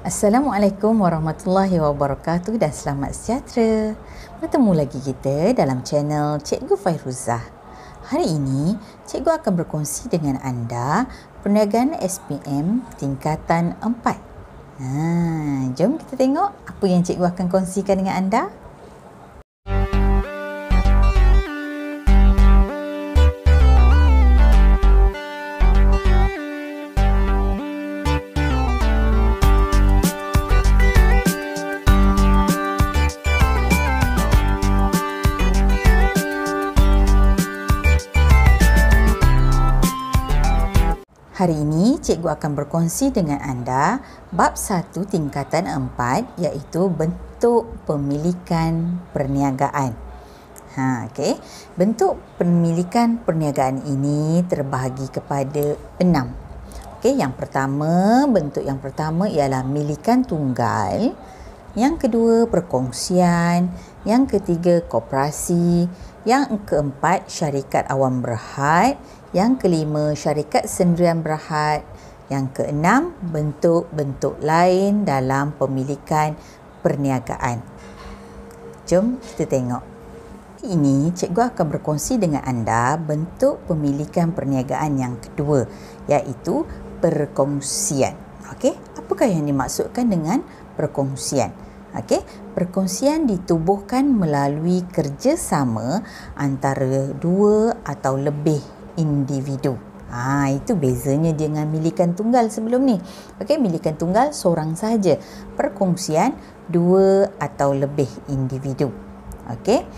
Assalamualaikum warahmatullahi wabarakatuh dan selamat sejahtera. Bertemu lagi kita dalam channel Cikgu Fairuzah. Hari ini, Cikgu akan berkongsi dengan anda perniagaan SPM tingkatan 4. Jom kita tengok apa yang Cikgu akan kongsikan dengan anda. Hari ini, Cikgu akan berkongsi dengan anda bab 1 tingkatan 4 iaitu bentuk pemilikan perniagaan. Okey. Bentuk pemilikan perniagaan ini terbahagi kepada 6. Okey, bentuk yang pertama ialah milikan tunggal, yang kedua perkongsian, yang ketiga koperasi, yang keempat syarikat awam berhad, yang kelima syarikat sendirian berhad, yang keenam bentuk-bentuk lain dalam pemilikan perniagaan. Jom kita tengok. Ini cikgu akan berkongsi dengan anda bentuk pemilikan perniagaan yang kedua iaitu perkongsian. Okey, apakah yang dimaksudkan dengan perkongsian? Okey, perkongsian ditubuhkan melalui kerjasama antara dua atau lebih individu. Itu bezanya dengan milikan tunggal sebelum ni. Okey, milikan tunggal seorang sahaja. Perkongsian dua atau lebih individu. Okey.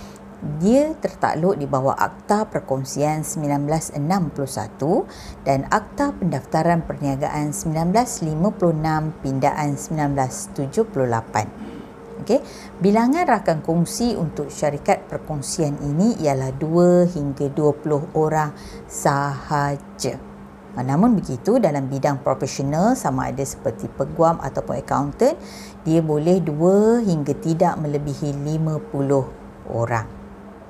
Dia tertakluk di bawah Akta Perkongsian 1961 dan Akta Pendaftaran Perniagaan 1956 pindaan 1978. Okey, bilangan rakan kongsi untuk syarikat perkongsian ini ialah 2 hingga 20 orang sahaja. Namun begitu, dalam bidang profesional sama ada seperti peguam ataupun accountant, dia boleh 2 hingga tidak melebihi 50 orang.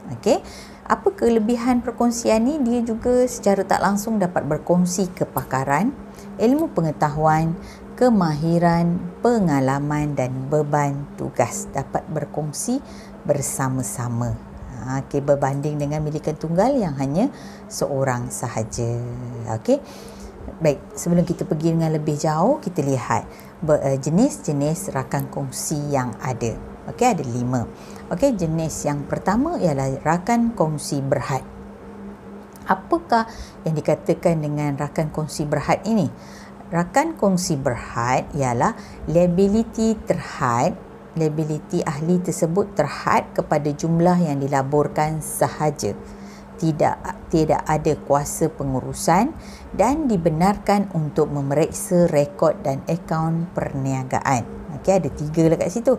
Okey, apa kelebihan perkongsian ni? Dia juga secara tak langsung dapat berkongsi kepakaran, ilmu pengetahuan, kemahiran, pengalaman dan beban tugas dapat berkongsi bersama-sama. Okey, berbanding dengan milikan tunggal yang hanya seorang sahaja. Okey. Baik, sebelum kita pergi dengan lebih jauh, kita lihat jenis-jenis rakan kongsi yang ada. Okey, ada 5. Okey, jenis yang pertama ialah rakan kongsi berhad. Apakah yang dikatakan dengan rakan kongsi berhad ini? Rakan kongsi berhad ialah liability terhad, liability ahli tersebut terhad kepada jumlah yang dilaburkan sahaja. Tidak ada kuasa pengurusan dan dibenarkan untuk memeriksa rekod dan akaun perniagaan. Okey, ada 3 lah kat situ.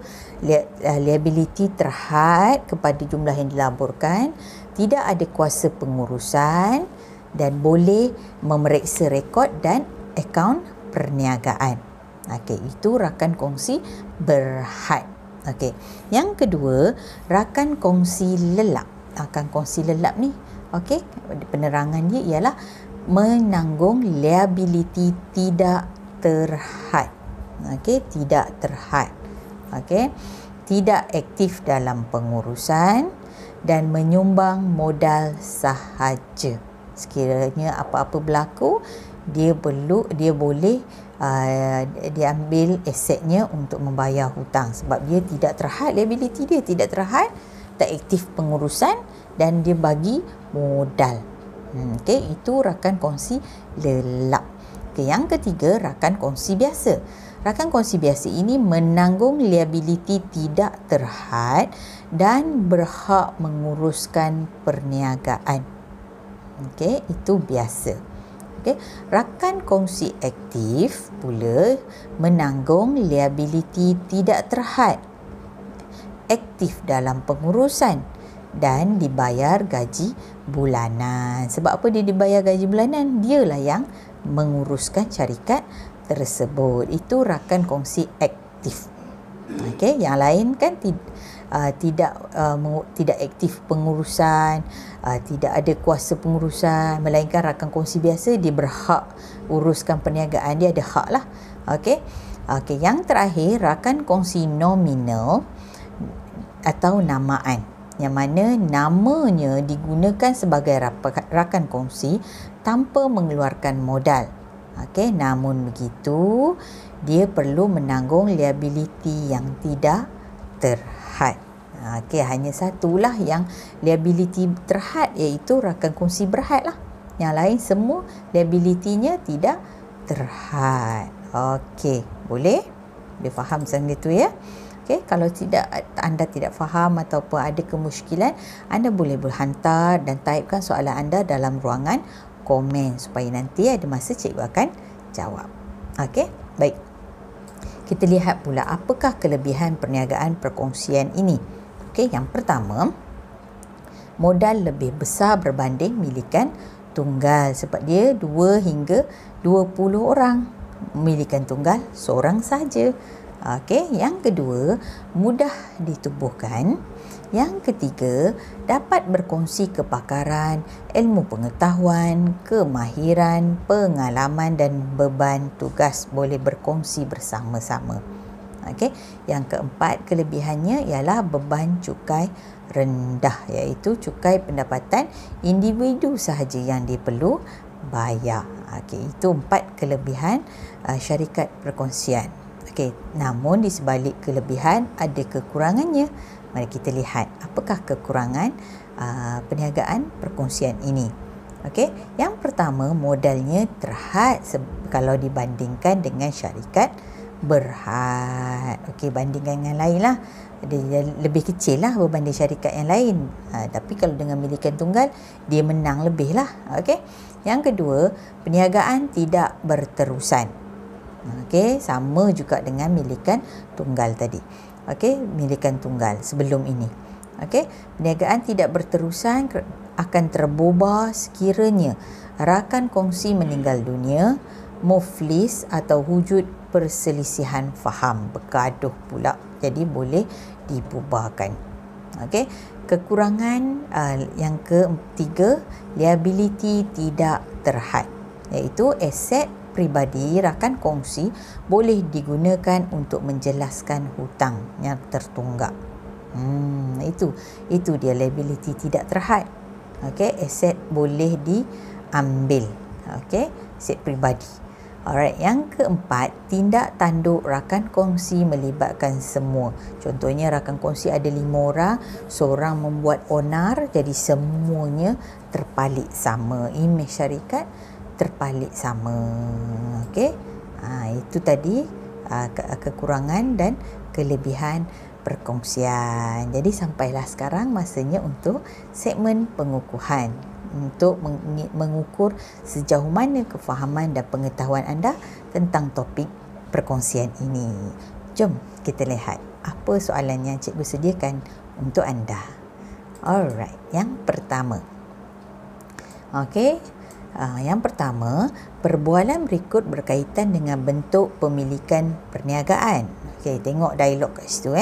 Liability terhad kepada jumlah yang dilaburkan, tidak ada kuasa pengurusan dan boleh memeriksa rekod dan akaun perniagaan. Okey, itu rakan kongsi berhad. Okey. Yang kedua, rakan kongsi lelap. Rakan kongsi lelap ni, okey, penerangan dia ialah menanggung liability tidak terhad. Okey, tidak terhad. Okey, tidak aktif dalam pengurusan dan menyumbang modal sahaja. Sekiranya apa-apa berlaku, dia boleh diambil asetnya untuk membayar hutang sebab dia tidak terhad, liability dia tidak terhad, tak aktif pengurusan dan dia bagi modal. Okey, itu rakan kongsi lelap. Okey, yang ketiga, rakan kongsi biasa. Rakan kongsi biasa ini menanggung liability tidak terhad dan berhak menguruskan perniagaan. Okey, itu biasa. Okey, rakan kongsi aktif pula menanggung liability tidak terhad, aktif dalam pengurusan dan dibayar gaji bulanan. Sebab apa dia dibayar gaji bulanan? Dialah yang menguruskan syarikat tersebut. Itu rakan kongsi aktif. Okey, yang lain kan tidak aktif pengurusan, tidak ada kuasa pengurusan, melainkan rakan kongsi biasa dia berhak uruskan perniagaan, dia ada hak lah. Okey. Okey, yang terakhir rakan kongsi nominal atau namaan, yang mana namanya digunakan sebagai rakan kongsi tanpa mengeluarkan modal. Okey, namun begitu dia perlu menanggung liability yang tidak terhad. Okey, hanya satulah yang liability terhad, iaitu rakan kongsi berhad lah. Yang lain semua liability-nya tidak terhad. Okey, boleh faham macam itu ya. Okey, kalau anda tidak faham ataupun ada kemusykilan, anda boleh berhantar dan typekan soalan anda dalam ruangan komen supaya nanti ada masa cikgu akan jawab. Okey, baik. Kita lihat pula apakah kelebihan perniagaan perkongsian ini. Okey, yang pertama, modal lebih besar berbanding milikan tunggal sebab dia 2 hingga 20 orang. Milikan tunggal seorang saja. Okey, yang kedua, mudah ditubuhkan. Yang ketiga, dapat berkongsi kepakaran, ilmu pengetahuan, kemahiran, pengalaman dan beban tugas boleh berkongsi bersama-sama. Okey, yang keempat kelebihannya ialah beban cukai rendah, iaitu cukai pendapatan individu sahaja yang dia perlu bayar. Okey, itu 4 kelebihan syarikat perkongsian. Okey, namun di sebalik kelebihan ada kekurangannya. Mari kita lihat apakah kekurangan perniagaan perkongsian ini. Okey, yang pertama, modalnya terhad kalau dibandingkan dengan syarikat berhad. Okey, bandingkan dengan lain lah, dia lebih kecil lah berbanding syarikat yang lain. Tapi kalau dengan milikan tunggal, dia menang lebih lah. Okey, yang kedua, perniagaan tidak berterusan. Okey, sama juga dengan milikan tunggal tadi. Okey, milikan tunggal sebelum ini. Okey, perniagaan tidak berterusan akan terbubar sekiranya rakan kongsi meninggal dunia, muflis atau wujud perselisihan faham, bergaduh pula. Jadi boleh dibubarkan. Okey, kekurangan yang ketiga, liability tidak terhad, iaitu aset peribadi rakan kongsi boleh digunakan untuk menjelaskan hutang yang tertunggak. Itu dia liability tidak terhad. Okey, aset boleh diambil. Okey, aset peribadi. Alright, yang keempat, tindak tanduk rakan kongsi melibatkan semua. Contohnya rakan kongsi ada 5 orang, seorang membuat onar, jadi semuanya terpalit sama. Imej syarikat terpalit sama. Okey, itu tadi kekurangan dan kelebihan perkongsian. Jadi sampailah sekarang masanya untuk segmen pengukuhan, untuk mengukur sejauh mana kefahaman dan pengetahuan anda tentang topik perkongsian ini. Jom kita lihat apa soalan yang cikgu sediakan untuk anda. Alright, yang pertama. Okey, yang pertama, perbualan berikut berkaitan dengan bentuk pemilikan perniagaan. Okey, tengok dialog kat situ.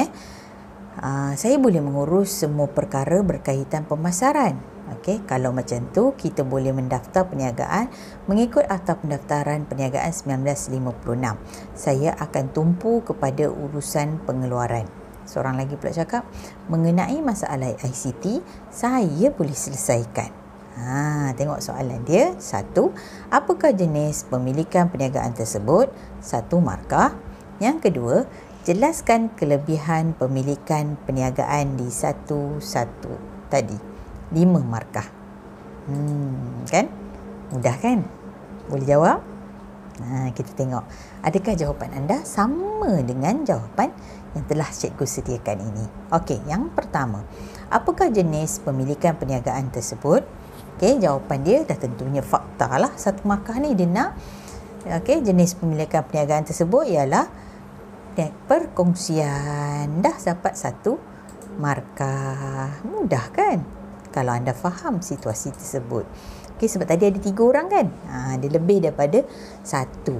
Saya boleh mengurus semua perkara berkaitan pemasaran. Okey, kalau macam tu kita boleh mendaftar perniagaan mengikut Akta Pendaftaran Perniagaan 1956. Saya akan tumpu kepada urusan pengeluaran. Seorang lagi pula cakap, mengenai masalah ICT, saya boleh selesaikan. Tengok soalan dia. 1. Apakah jenis pemilikan perniagaan tersebut? 1 markah. Yang kedua, jelaskan kelebihan pemilikan perniagaan di 1 tadi. 5 markah. Kan? Mudah kan? Boleh jawab? Kita tengok. Adakah jawapan anda sama dengan jawapan yang telah cikgu sediakan ini? Okey, yang pertama. Apakah jenis pemilikan perniagaan tersebut? Okey, jawapan dia dah tentunya fakta lah. 1 markah ni dia nak. Okey, jenis pemilikan perniagaan tersebut ialah perkongsian. Dah dapat 1 markah. Mudah kan? Kalau anda faham situasi tersebut. Okey, sebab tadi ada 3 orang kan? Dia lebih daripada 1.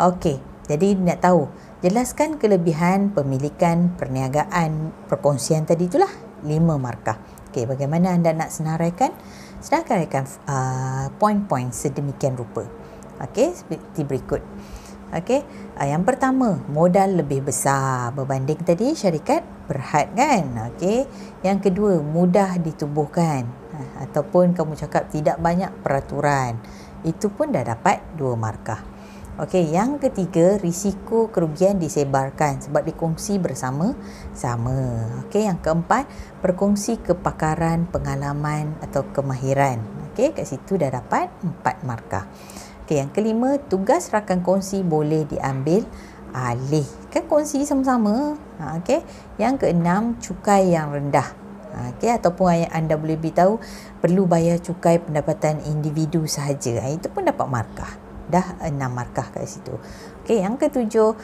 Okey, jadi nak tahu. Jelaskan kelebihan pemilikan perniagaan perkongsian tadi itulah 5 markah. Okey, bagaimana anda nak senaraikan? Senaraikan poin-poin sedemikian rupa. Okey, seperti berikut. Okey, yang pertama, modal lebih besar berbanding tadi syarikat berhad kan. Okey, yang kedua, mudah ditubuhkan ataupun kamu cakap tidak banyak peraturan. Itu pun dah dapat 2 markah. Okey, yang ketiga, risiko kerugian disebarkan sebab dikongsi bersama-sama. Okey, yang keempat, berkongsi kepakaran, pengalaman atau kemahiran. Okey, kat situ dah dapat 4 markah. Okey, yang kelima, tugas rakan kongsi boleh diambil alih. Kan kongsi sama-sama. Okey. Yang keenam, cukai yang rendah. Okey, ataupun anda boleh beritahu perlu bayar cukai pendapatan individu sahaja. Itu pun dapat markah. Dah 6 markah kat situ. Okey, yang ketujuh,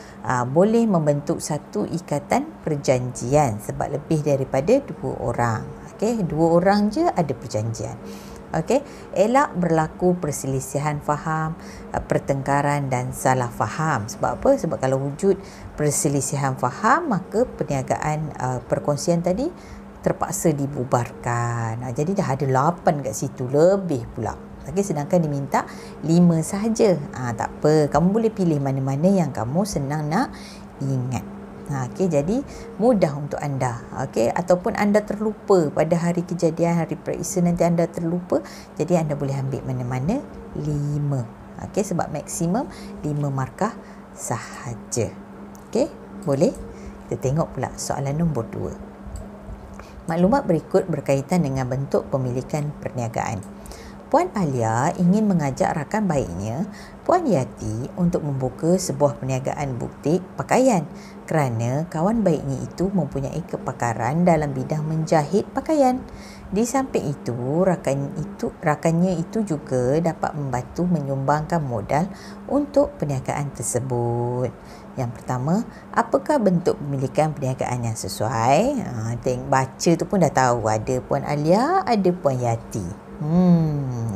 boleh membentuk satu ikatan perjanjian sebab lebih daripada 2 orang. Okey, 2 orang je ada perjanjian. Okey, elak berlaku perselisihan faham, pertengkaran dan salah faham. Sebab apa? Sebab kalau wujud perselisihan faham, maka perniagaan perkongsian tadi terpaksa dibubarkan. Jadi dah ada 8 kat situ, lebih pula. Okey, sedangkan diminta 5 sahaja. Tak apa, kamu boleh pilih mana-mana yang kamu senang nak ingat. Okey, jadi mudah untuk anda. Okey, ataupun anda terlupa pada hari kejadian, hari periksa nanti anda terlupa, jadi anda boleh ambil mana-mana 5. Okey, sebab maksimum 5 markah sahaja. Okey, boleh? Kita tengok pula soalan nombor 2. Maklumat berikut berkaitan dengan bentuk pemilikan perniagaan. Puan Alia ingin mengajak rakan baiknya, Puan Yati, untuk membuka sebuah perniagaan butik pakaian kerana kawan baiknya itu mempunyai kepakaran dalam bidang menjahit pakaian. Di samping itu, rakannya itu juga dapat membantu menyumbangkan modal untuk perniagaan tersebut. Yang pertama, apakah bentuk pemilikan perniagaan yang sesuai? Tengok baca tu pun dah tahu, ada Puan Alia, ada Puan Yati.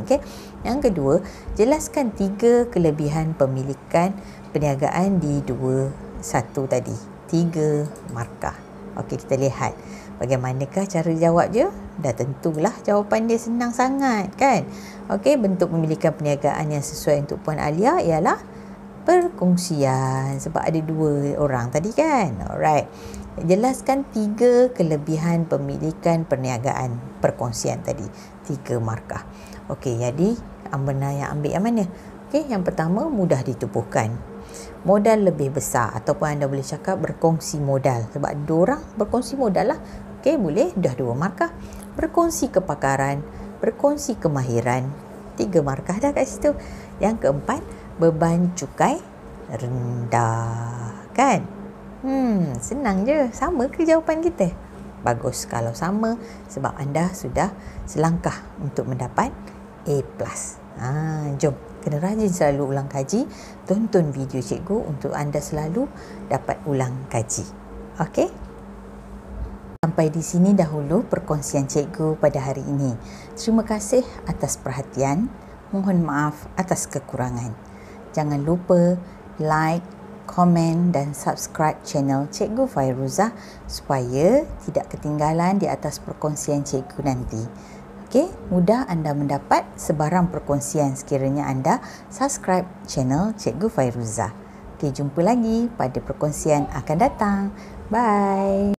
Okey. Yang kedua, jelaskan 3 kelebihan pemilikan perniagaan di 1 tadi. 3 markah. Okey, kita lihat bagaimanakah cara jawab dia. Dah tentulah jawapan dia senang sangat kan. Okey, bentuk pemilikan perniagaan yang sesuai untuk Puan Alia ialah perkongsian sebab ada 2 orang tadi kan. Alright. Jelaskan 3 kelebihan pemilikan perniagaan perkongsian tadi. 3 markah. Okey, jadi Ambena yang ambil yang mana? Okey, yang pertama, mudah ditubuhkan. Modal lebih besar ataupun anda boleh cakap berkongsi modal sebab 2 orang berkongsi modal lah. Okey, boleh, dah 2 markah. Berkongsi kepakaran, berkongsi kemahiran, 3 markah dah kat situ. Yang keempat, beban cukai rendah. Kan? Senang je. Sama ke jawapan kita? Bagus kalau sama sebab anda sudah selangkah untuk mendapat A+. Jom, kena rajin selalu ulang kaji. Tonton video cikgu untuk anda selalu dapat ulang kaji. Okey? Sampai di sini dahulu perkongsian cikgu pada hari ini. Terima kasih atas perhatian. Mohon maaf atas kekurangan. Jangan lupa like, komen dan subscribe channel Cikgu Fairuzah supaya tidak ketinggalan di atas perkongsian cikgu nanti. Okey, mudah anda mendapat sebarang perkongsian sekiranya anda subscribe channel Cikgu Fairuzah. Okey, jumpa lagi pada perkongsian akan datang. Bye.